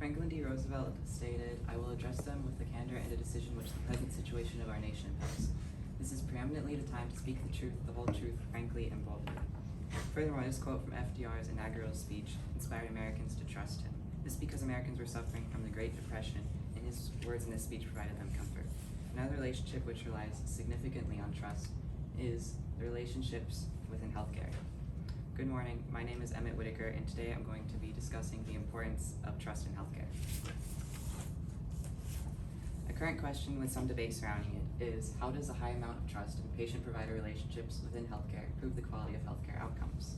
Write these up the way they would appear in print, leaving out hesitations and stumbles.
Franklin D. Roosevelt stated, "I will address them with the candor and a decision which the present situation of our nation impels. This is preeminently the time to speak the truth, the whole truth, frankly and boldly." Furthermore, this quote from FDR's inaugural speech inspired Americans to trust him. This is because Americans were suffering from the Great Depression, and his words in this speech provided them comfort. Another relationship which relies significantly on trust is the relationships within healthcare. Good morning, my name is Emmett Whitaker, and today I'm going to be discussing the importance of trust in healthcare. A current question with some debate surrounding it is, how does a high amount of trust in patient-provider relationships within healthcare improve the quality of healthcare outcomes?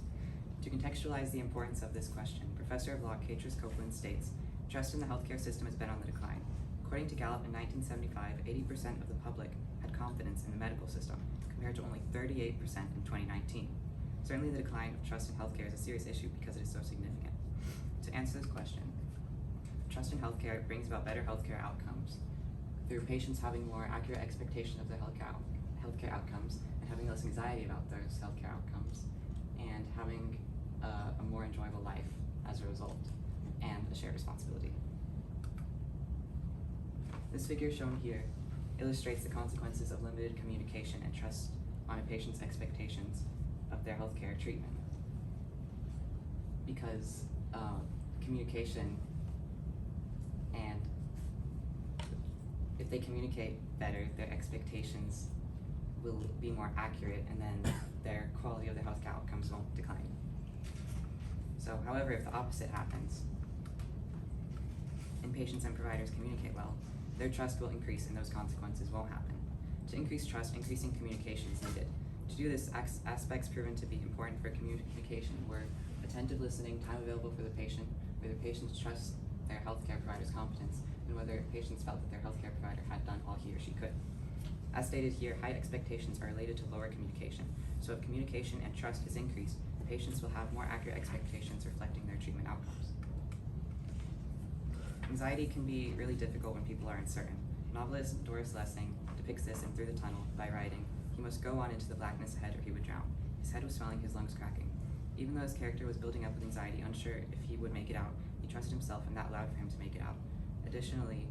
To contextualize the importance of this question, Professor of Law Katris Copeland states, "Trust in the healthcare system has been on the decline. According to Gallup in 1975, 80% of the public had confidence in the medical system, compared to only 38% in 2019. Certainly the decline of trust in healthcare is a serious issue because it is so significant." To answer this question, trust in healthcare brings about better healthcare outcomes through patients having more accurate expectation of their healthcare outcomes and having less anxiety about those healthcare outcomes and having a more enjoyable life as a result and a shared responsibility. This figure shown here illustrates the consequences of limited communication and trust on a patient's expectations of their healthcare treatment. Because communication, and if they communicate better, their expectations will be more accurate, and then their quality of their healthcare outcomes won't decline. So, however, if the opposite happens, and patients and providers communicate well, their trust will increase and those consequences won't happen. To increase trust, increasing communication is needed. To do this, aspects proven to be important for communication were attentive listening, time available for the patient, whether patients trust their healthcare provider's competence, and whether patients felt that their healthcare provider had done all he or she could. As stated here, high expectations are related to lower communication. So if communication and trust is increased, patients will have more accurate expectations reflecting their treatment outcomes. Anxiety can be really difficult when people are uncertain. Novelist Doris Lessing depicts this in Through the Tunnel by writing, "He must go on into the blackness ahead or he would drown. His head was swelling, his lungs cracking. Even though his character was building up with anxiety, unsure if he would make it out, he trusted himself and that allowed for him to make it out." Additionally,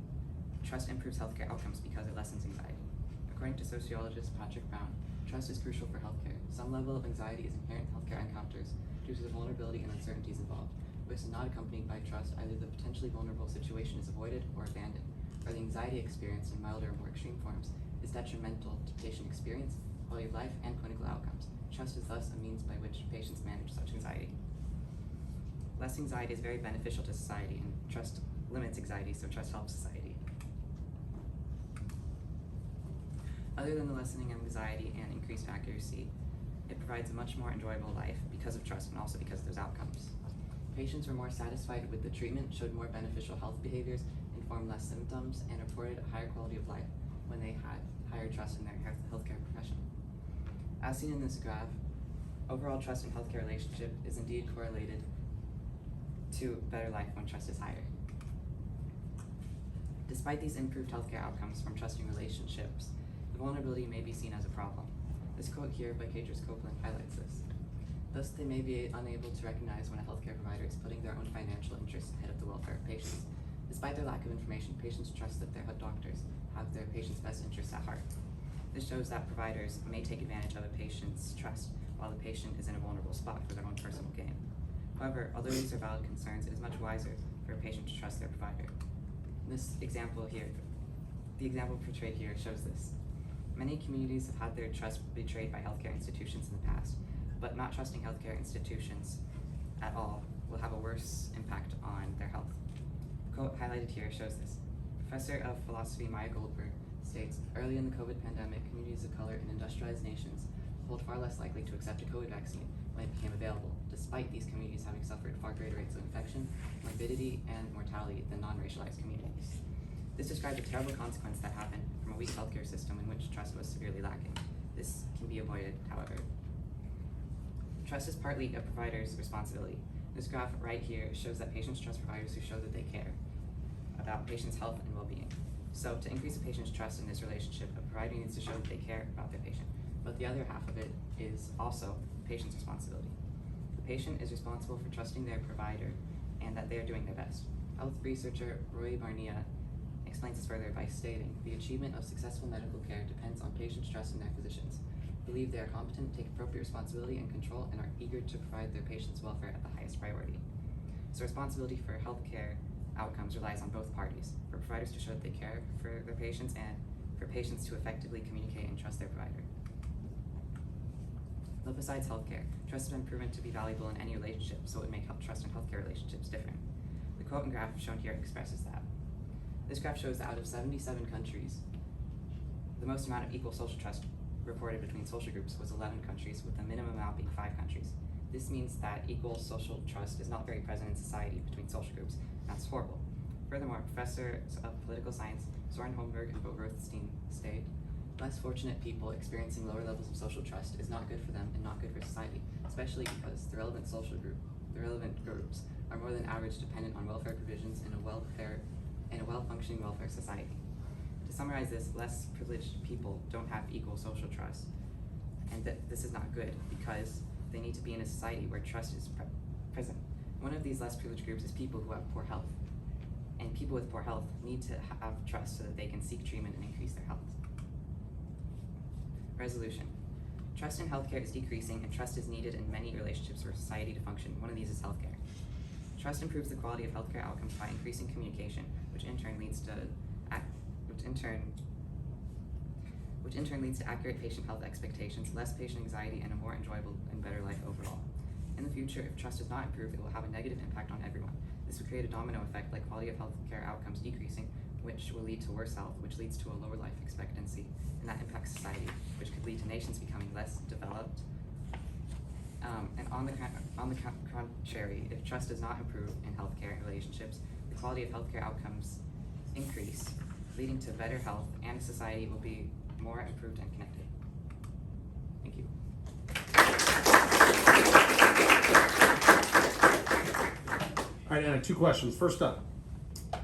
trust improves healthcare outcomes because it lessens anxiety. According to sociologist Patrick Brown, trust is crucial for healthcare. Some level of anxiety is inherent in healthcare encounters due to the vulnerability and uncertainties involved. If this is not accompanied by trust, either the potentially vulnerable situation is avoided or abandoned, or the anxiety experienced in milder or more extreme forms is detrimental to patient experience, quality of life, and clinical outcomes. Trust is thus a means by which patients manage such anxiety. Less anxiety is very beneficial to society, and trust limits anxiety, so trust helps society. Other than the lessening of anxiety and increased accuracy, it provides a much more enjoyable life because of trust and also because of those outcomes. Patients were more satisfied with the treatment, showed more beneficial health behaviors, informed less symptoms, and reported a higher quality of life when they had higher trust in their healthcare profession. As seen in this graph, overall trust in healthcare relationship is indeed correlated to better life when trust is higher. Despite these improved healthcare outcomes from trusting relationships, the vulnerability may be seen as a problem. This quote here by Katris Copeland highlights this. Thus, they may be unable to recognize when a healthcare provider is putting their own financial interests ahead of the welfare of patients. Despite their lack of information, patients trust that their doctors have their patient's best interests at heart. This shows that providers may take advantage of a patient's trust while the patient is in a vulnerable spot for their own personal gain. However, although these are valid concerns, it is much wiser for a patient to trust their provider. This example here, the example portrayed here shows this. Many communities have had their trust betrayed by healthcare institutions in the past, but not trusting healthcare institutions at all will have a worse impact on their health. The quote highlighted here shows this. Professor of Philosophy Maya Goldberg states, "Early in the COVID pandemic, communities of color in industrialized nations hold far less likely to accept a COVID vaccine when it became available, despite these communities having suffered far greater rates of infection, morbidity, and mortality than non-racialized communities." This describes a terrible consequence that happened from a weak healthcare system in which trust was severely lacking. This can be avoided, however. Trust is partly a provider's responsibility. This graph right here shows that patients trust providers who show that they care about patients' health and well-being. So to increase a patient's trust in this relationship, a provider needs to show that they care about their patient. But the other half of it is also the patient's responsibility. The patient is responsible for trusting their provider and that they are doing their best. Health researcher Roy Barnea explains this further by stating, "The achievement of successful medical care depends on patients' trust in their physicians, believe they are competent, take appropriate responsibility and control, and are eager to provide their patients' welfare at the highest priority." So responsibility for healthcare outcomes relies on both parties, for providers to show that they care for their patients and for patients to effectively communicate and trust their provider. But besides healthcare, trust has been proven to be valuable in any relationship, so it would make trust in healthcare relationships different. The quote and graph shown here expresses that. This graph shows that out of 77 countries, the most amount of equal social trust reported between social groups was 11 countries, with the minimum amount being 5 countries. This means that equal social trust is not very present in society between social groups, and that's horrible. Furthermore, professors of political science Soren Holmberg and Bo Rothstein state, "Less fortunate people experiencing lower levels of social trust is not good for them and not good for society, especially because the relevant groups are more than average dependent on welfare provisions in a well-functioning welfare society." To summarize this, less privileged people don't have equal social trust, and this is not good because they need to be in a society where trust is present. One of these less privileged groups is people who have poor health, and people with poor health need to have trust so that they can seek treatment and increase their health. Resolution. Trust in healthcare is decreasing, and trust is needed in many relationships for society to function. One of these is healthcare. Trust improves the quality of healthcare outcomes by increasing communication, which in turn leads to accurate patient health expectations, less patient anxiety, and a more enjoyable and better life overall. In the future, if trust is not improved, it will have a negative impact on everyone. This will create a domino effect, like quality of healthcare outcomes decreasing, which will lead to worse health, which leads to a lower life expectancy, and that impacts society, which could lead to nations becoming less developed. And on the contrary, if trust does not improve in healthcare and relationships, the quality of healthcare outcomes increase, leading to better health, and society will be more improved and connected. Thank you. All right, Anna, 2 questions. First up,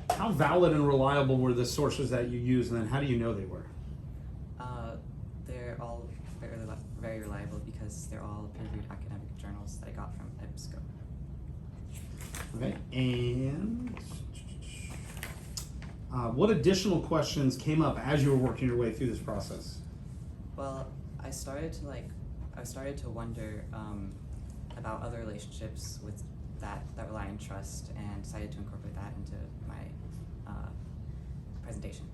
how valid and reliable were the sources that you used, and then how do you know they were? They're all very reliable because they're all peer-reviewed academic journals that I got from EBSCO. Okay, and what additional questions came up as you were working your way through this process? Well, I started to wonder about other relationships that rely on trust, and decided to incorporate that into my presentation.